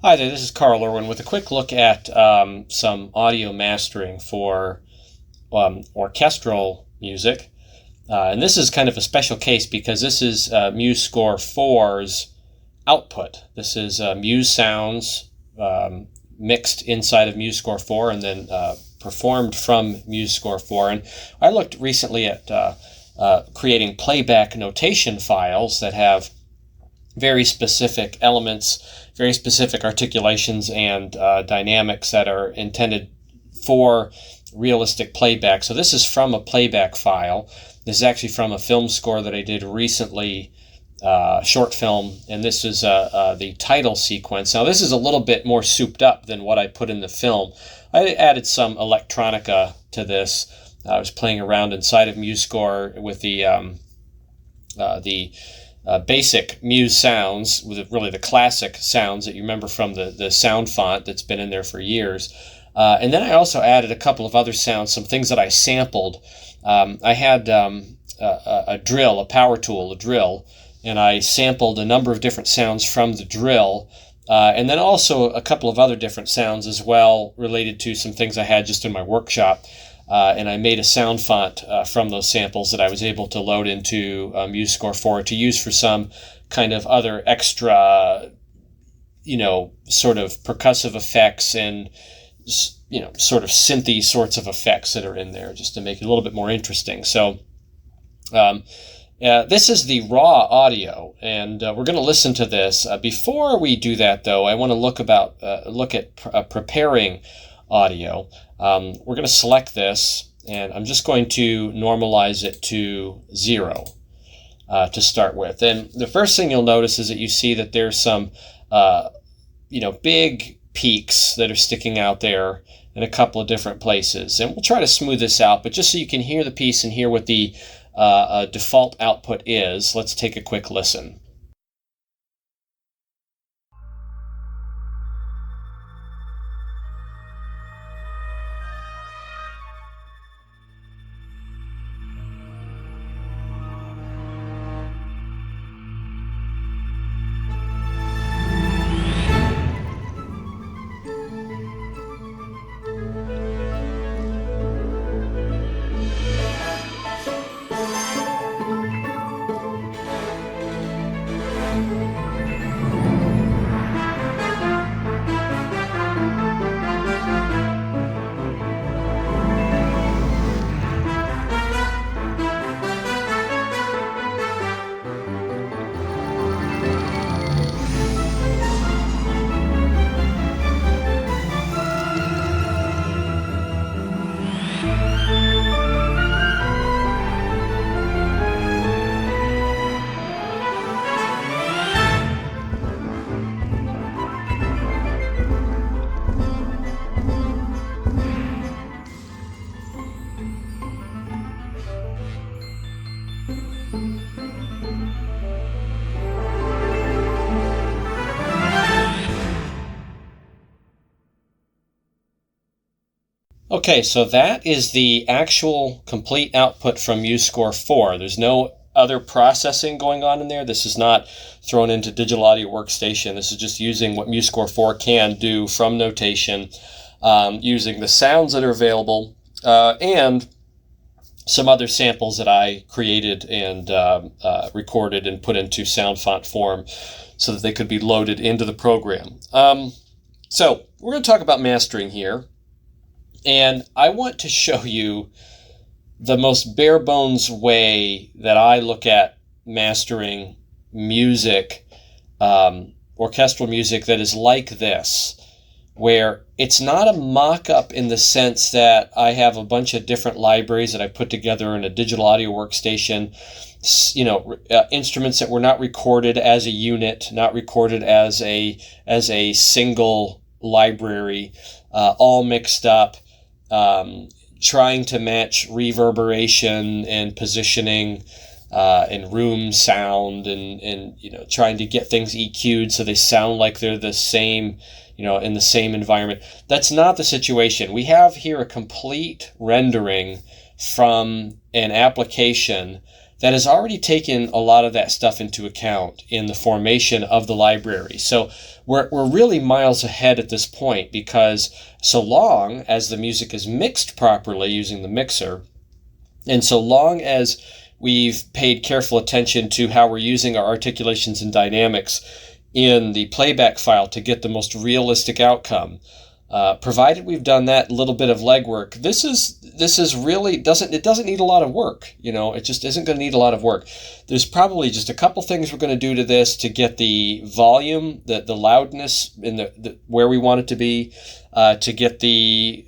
Hi there, this is Carl Irwin with a quick look at some audio mastering for orchestral music. And this is kind of a special case because this is MuseScore 4's output. This is Muse sounds mixed inside of MuseScore 4 and then performed from MuseScore 4. And I looked recently at creating playback notation files that have very specific elements, very specific articulations and dynamics that are intended for realistic playback. So this is from a playback file. This is actually from a film score that I did recently, short film, and this is the title sequence. Now this is a little bit more souped up than what I put in the film. I added some electronica to this. I was playing around inside of MuseScore with the basic Muse sounds, with really the classic sounds that you remember from the sound font that's been in there for years. And then I also added a couple of other sounds, some things that I sampled. I had a drill, a power tool, a drill, and I sampled a number of different sounds from the drill. And then also a couple of other different sounds as well related to some things I had just in my workshop. And I made a sound font from those samples that I was able to load into MuseScore 4 to use for some kind of other extra, sort of percussive effects and, sort of synthy sorts of effects that are in there just to make it a little bit more interesting. So this is the raw audio, and we're going to listen to this. Before we do that, though, I want to look at preparing audio. We're going to select this, and I'm just going to normalize it to 0 to start with. And the first thing you'll notice is that you see that there's some, big peaks that are sticking out there in a couple of different places. And we'll try to smooth this out, but just so you can hear the piece and hear what the default output is, let's take a quick listen. Okay, so that is the actual complete output from MuseScore 4. There's no other processing going on in there. This is not thrown into Digital Audio Workstation. This is just using what MuseScore 4 can do from notation, using the sounds that are available, and some other samples that I created and recorded and put into sound font form so that they could be loaded into the program. So we're going to talk about mastering here. And I want to show you the most bare bones way that I look at mastering music, orchestral music that is like this, where it's not a mock-up in the sense that I have a bunch of different libraries that I put together in a digital audio workstation, instruments that were not recorded as a unit, not recorded as a single library, all mixed up. Trying to match reverberation and positioning and room sound and trying to get things EQ'd so they sound like they're the same, in the same environment. That's not the situation. We have here a complete rendering from an application that has already taken a lot of that stuff into account in the formation of the library. So we're really miles ahead at this point, because so long as the music is mixed properly using the mixer, and so long as we've paid careful attention to how we're using our articulations and dynamics in the playback file to get the most realistic outcome, provided we've done that little bit of legwork, this is really doesn't need a lot of work. It just isn't going to need a lot of work. There's probably just a couple things we're going to do to this to get the volume, the loudness in the where we want it to be, to get the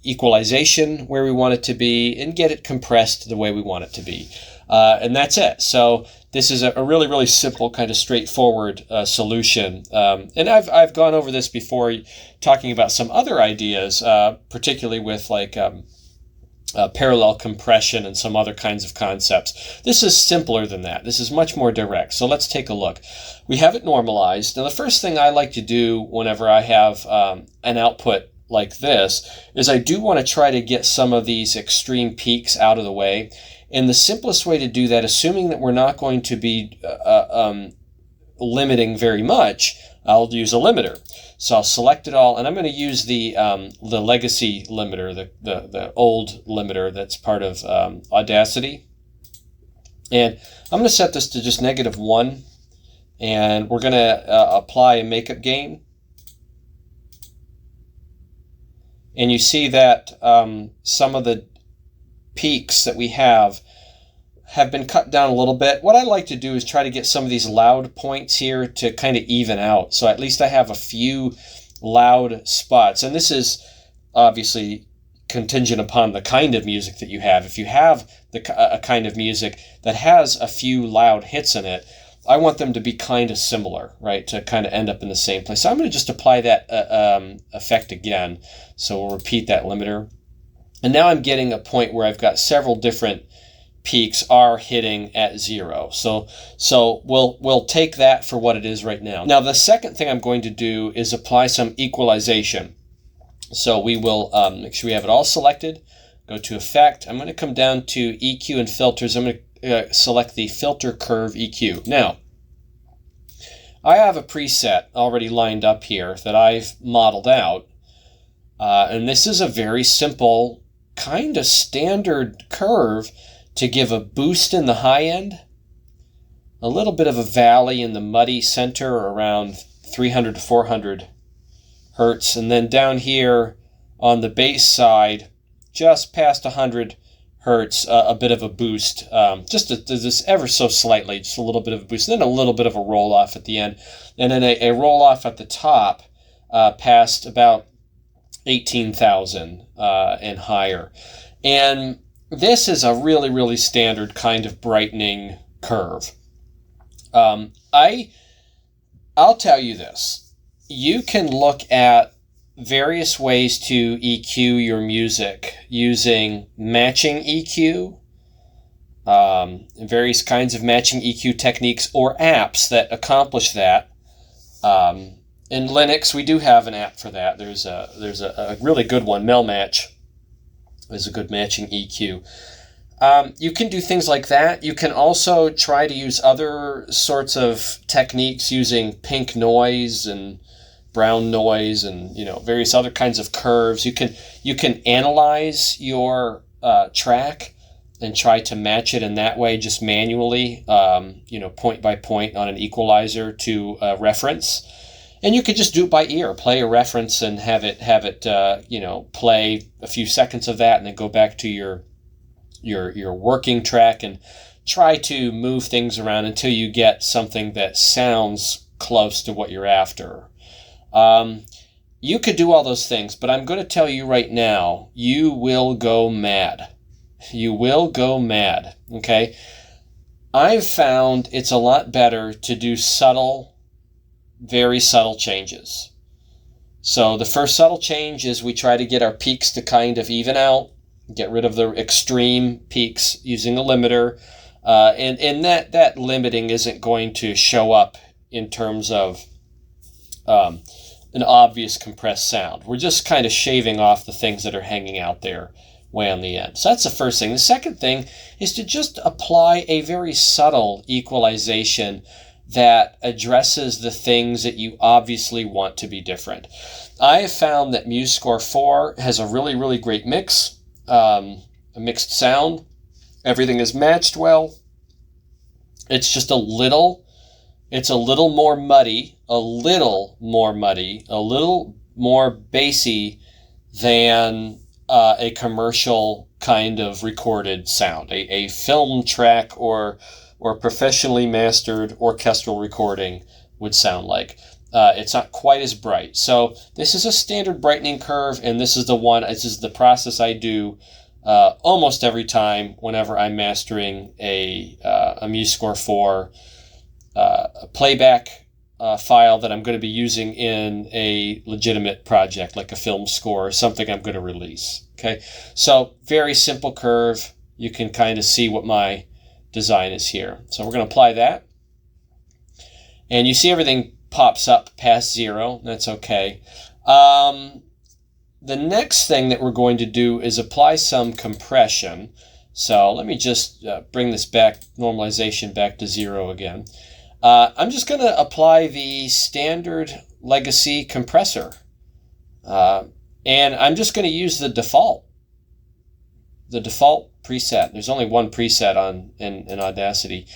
equalization where we want it to be, and get it compressed the way we want it to be. And that's it. So this is a really, really simple, kind of straightforward solution. And I've gone over this before, talking about some other ideas, particularly with parallel compression and some other kinds of concepts. This is simpler than that. This is much more direct. So let's take a look. We have it normalized. Now, the first thing I like to do whenever I have an output like this is I do want to try to get some of these extreme peaks out of the way. And the simplest way to do that, assuming that we're not going to be limiting very much, I'll use a limiter. So I'll select it all, and I'm going to use the legacy limiter, the old limiter that's part of Audacity. And I'm going to set this to just -1, and we're going to apply a makeup gain. And you see that some of the peaks that we have been cut down a little bit. What I like to do is try to get some of these loud points here to kind of even out. So at least I have a few loud spots. And this is obviously contingent upon the kind of music that you have. If you have a kind of music that has a few loud hits in it, I want them to be kind of similar, right, to kind of end up in the same place. So I'm going to just apply that effect again. So we'll repeat that limiter. And now I'm getting a point where I've got several different peaks are hitting at 0. So we'll take that for what it is right now. Now, the second thing I'm going to do is apply some equalization. So we will make sure we have it all selected. Go to Effect. I'm going to come down to EQ and Filters. I'm going to select the Filter Curve EQ. Now, I have a preset already lined up here that I've modeled out. And this is a very simple, kind of standard curve to give a boost in the high end, a little bit of a valley in the muddy center around 300 to 400 hertz, and then down here on the bass side, just past 100 hertz, a bit of a boost, just ever so slightly, just a little bit of a boost, and then a little bit of a roll off at the end, and then a roll off at the top past about 18,000 and higher. And this is a really, really standard kind of brightening curve. I'll tell you this. You can look at various ways to EQ your music using matching EQ, various kinds of matching EQ techniques or apps that accomplish that. In Linux, we do have an app for that. There's a really good one. Melmatch is a good matching EQ. You can do things like that. You can also try to use other sorts of techniques using pink noise and brown noise and various other kinds of curves. You can analyze your track and try to match it in that way, just manually, point by point on an equalizer to reference. And you could just do it by ear, play a reference and have it play a few seconds of that, and then go back to your working track and try to move things around until you get something that sounds close to what you're after. You could do all those things, but I'm going to tell you right now, you will go mad. You will go mad, okay? I've found it's a lot better to do very subtle changes. So the first subtle change is we try to get our peaks to kind of even out, get rid of the extreme peaks using a limiter, and that limiting isn't going to show up in terms of an obvious compressed sound. We're just kind of shaving off the things that are hanging out there way on the end. So that's the first thing. The second thing is to just apply a very subtle equalization that addresses the things that you obviously want to be different. I have found that MuseScore 4 has a really, really great mix, a mixed sound. Everything is matched well. It's just a little more muddy, a little more bassy than a commercial kind of recorded sound, a film track or professionally mastered orchestral recording would sound like. It's not quite as bright. So this is a standard brightening curve, and this is the process I do almost every time whenever I'm mastering a MuseScore 4 playback file that I'm going to be using in a legitimate project like a film score or something I'm going to release. Okay, so very simple curve. You can kind of see what my design is here. So we're going to apply that. And you see everything pops up past 0. That's okay. The next thing that we're going to do is apply some compression. So let me just bring this back, normalization back to 0 again. I'm just going to apply the standard legacy compressor. And I'm just going to use the default preset. There's only one preset in Audacity.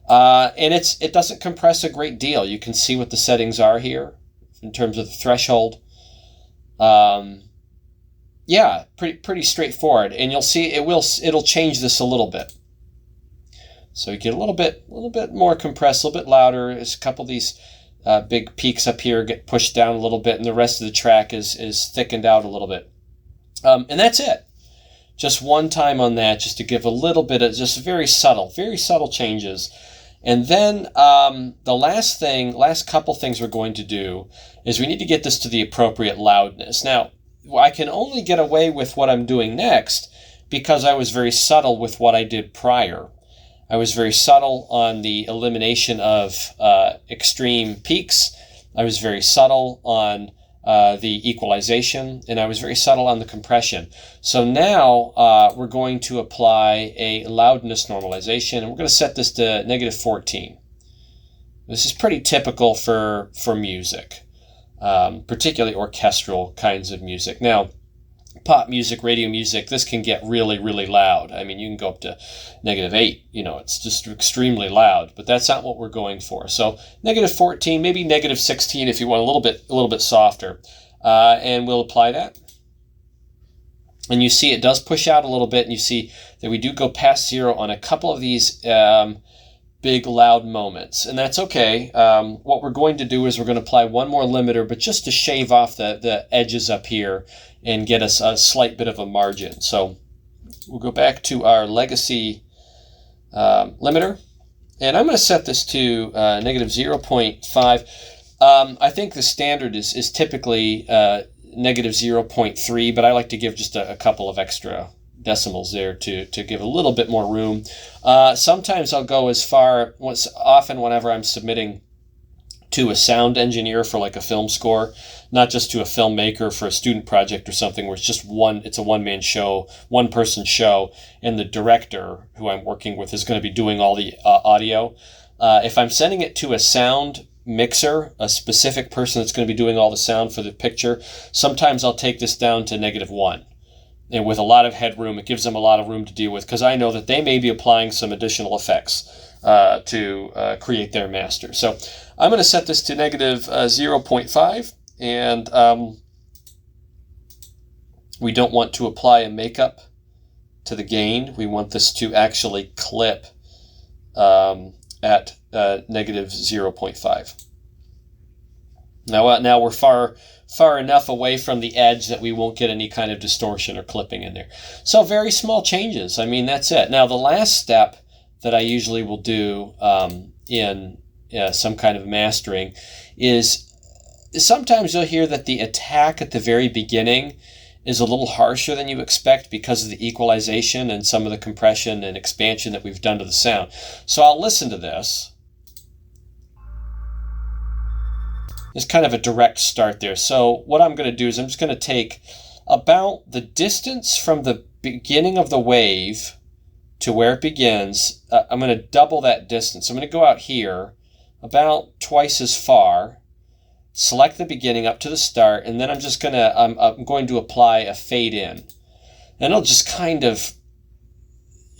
And it doesn't compress a great deal. You can see what the settings are here in terms of the threshold. Yeah, pretty straightforward. And you'll see it'll change this a little bit. So you get a little bit more compressed, a little bit louder. There's a couple of these big peaks up here get pushed down a little bit, and the rest of the track is thickened out a little bit. And that's it. Just one time on that, just to give a little bit of just very subtle changes. And then the last couple things we're going to do is we need to get this to the appropriate loudness. Now, I can only get away with what I'm doing next because I was very subtle with what I did prior. I was very subtle on the elimination of extreme peaks. I was very subtle on the equalization, and I was very subtle on the compression. So now we're going to apply a loudness normalization, and we're going to set this to -14. This is pretty typical for music, particularly orchestral kinds of music. Now, pop music, radio music, this can get really, really loud. I mean, you can go up to -8. It's just extremely loud, but that's not what we're going for. So -14, maybe -16 if you want a little bit softer. And we'll apply that. And you see it does push out a little bit, and you see that we do go past 0 on a couple of these big loud moments, and that's okay. What we're going to do is we're going to apply one more limiter, but just to shave off the edges up here and get us a slight bit of a margin. So we'll go back to our legacy limiter, and I'm going to set this to -0.5. I think the standard is typically -0.3, but I like to give just a couple of extra decimals there to give a little bit more room. Sometimes I'll go as far, often whenever I'm submitting to a sound engineer for like a film score, not just to a filmmaker for a student project or something where it's a one-man show, one-person show, and the director who I'm working with is going to be doing all the audio. If I'm sending it to a sound mixer, a specific person that's going to be doing all the sound for the picture, sometimes I'll take this down to -1. And with a lot of headroom, it gives them a lot of room to deal with, because I know that they may be applying some additional effects to create their master. So I'm going to set this to -0.5, and we don't want to apply a makeup to the gain. We want this to actually clip at -0.5. Now we're far enough away from the edge that we won't get any kind of distortion or clipping in there. So very small changes. I mean, that's it. Now the last step that I usually will do in some kind of mastering is sometimes you'll hear that the attack at the very beginning is a little harsher than you expect because of the equalization and some of the compression and expansion that we've done to the sound. So I'll listen to this. There's kind of a direct start there. So what I'm going to do is I'm just going to take about the distance from the beginning of the wave to where it begins, I'm going to double that distance. I'm going to go out here about twice as far, select the beginning up to the start, and then I'm going to apply a fade in. And it'll just kind of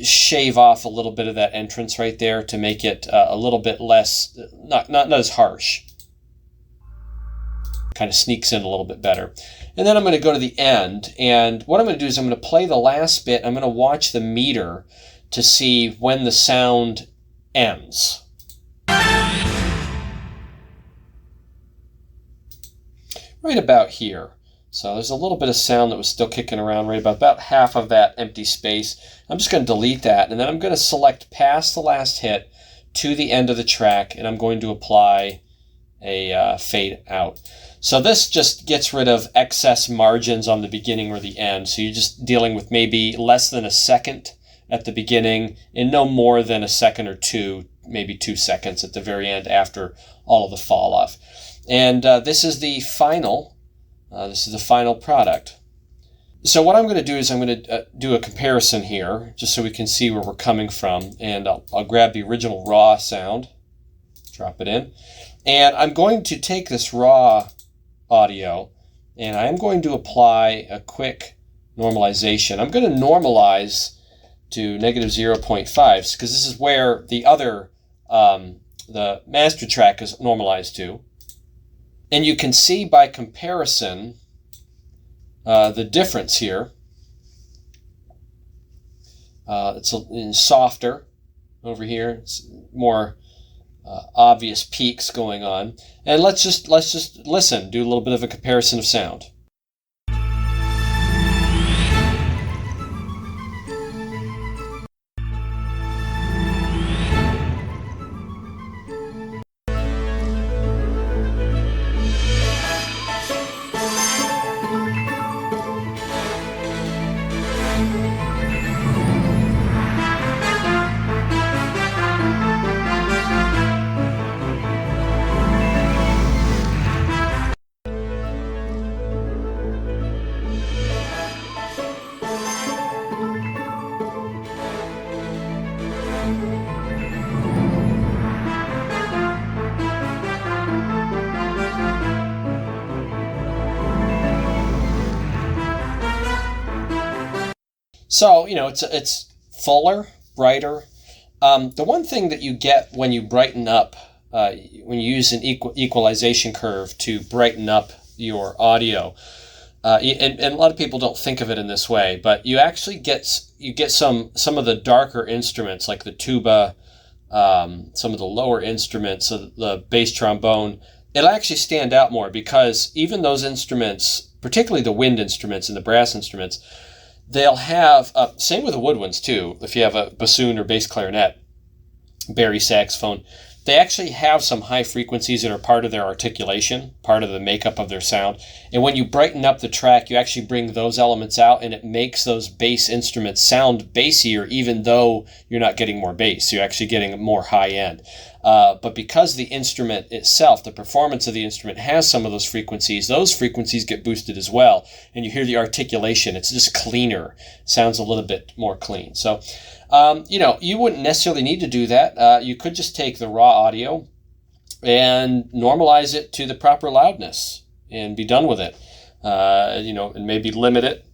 shave off a little bit of that entrance right there to make it a little bit less, not as harsh. Kind of sneaks in a little bit better. And then I'm going to go to the end, and what I'm going to do is I'm going to play the last bit. I'm going to watch the meter to see when the sound ends. Right about here. So there's a little bit of sound that was still kicking around right about half of that empty space. I'm just going to delete that, and then I'm going to select past the last hit to the end of the track, and I'm going to apply a fade out. So this just gets rid of excess margins on the beginning or the end. So you're just dealing with maybe less than a second at the beginning and no more than a second or two, maybe 2 seconds at the very end after all of the fall off. And this is the final product. So what I'm going to do is I'm going to do a comparison here just so we can see where we're coming from. And I'll grab the original raw sound, drop it in. And I'm going to take this raw audio and I'm going to apply a quick normalization. I'm going to normalize to negative 0.5 because this is where the other, the master track is normalized to. And you can see by comparison the difference here. It's softer over here. It's more obvious peaks going on. And let's just listen, do a little bit of a comparison of sound. So, it's fuller, brighter. The one thing that you get when you brighten up, when you use an equalization curve to brighten up your audio, and a lot of people don't think of it in this way, but you actually get some of the darker instruments like the tuba, some of the lower instruments, the bass trombone. It'll actually stand out more because even those instruments, particularly the wind instruments and the brass instruments, they'll have, same with the wood ones too, if you have a bassoon or bass clarinet, bari saxophone, they actually have some high frequencies that are part of their articulation, part of the makeup of their sound. And when you brighten up the track, you actually bring those elements out and it makes those bass instruments sound bassier even though you're not getting more bass. You're actually getting more high end. But because the instrument itself, the performance of the instrument has some of those frequencies get boosted as well. And you hear the articulation. It's just cleaner. Sounds a little bit more clean. So, you wouldn't necessarily need to do that. You could just take the raw audio and normalize it to the proper loudness and be done with it. And maybe limit it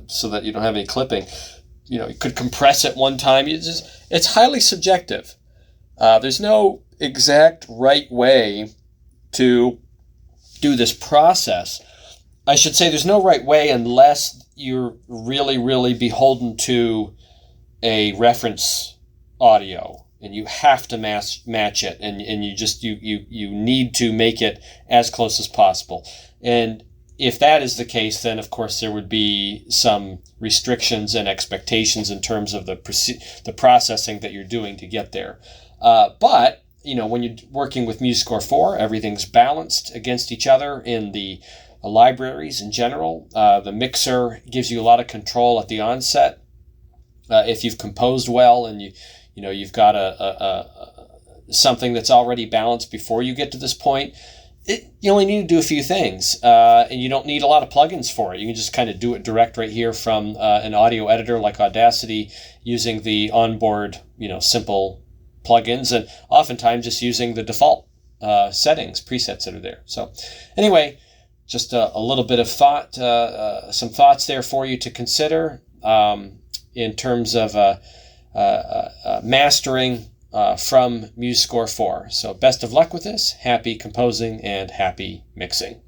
so that you don't have any clipping. You could compress it one time. It's highly subjective. There's no exact right way to do this process. I should say there's no right way unless you're really, really beholden to a reference audio and you have to match it and you need to make it as close as possible. And if that is the case, then of course there would be some restrictions and expectations in terms of the processing that you're doing to get there. But when you're working with MuseScore 4, everything's balanced against each other in the libraries in general. The mixer gives you a lot of control at the onset. If you've composed well and you've got something that's already balanced before you get to this point, you only need to do a few things, and you don't need a lot of plugins for it. You can just kind of do it direct right here from an audio editor like Audacity, using the onboard, simple plugins, and oftentimes just using the default settings, presets that are there. So anyway, just a little bit of thought, some thoughts there for you to consider in terms of mastering from MuseScore 4. So best of luck with this. Happy composing and happy mixing.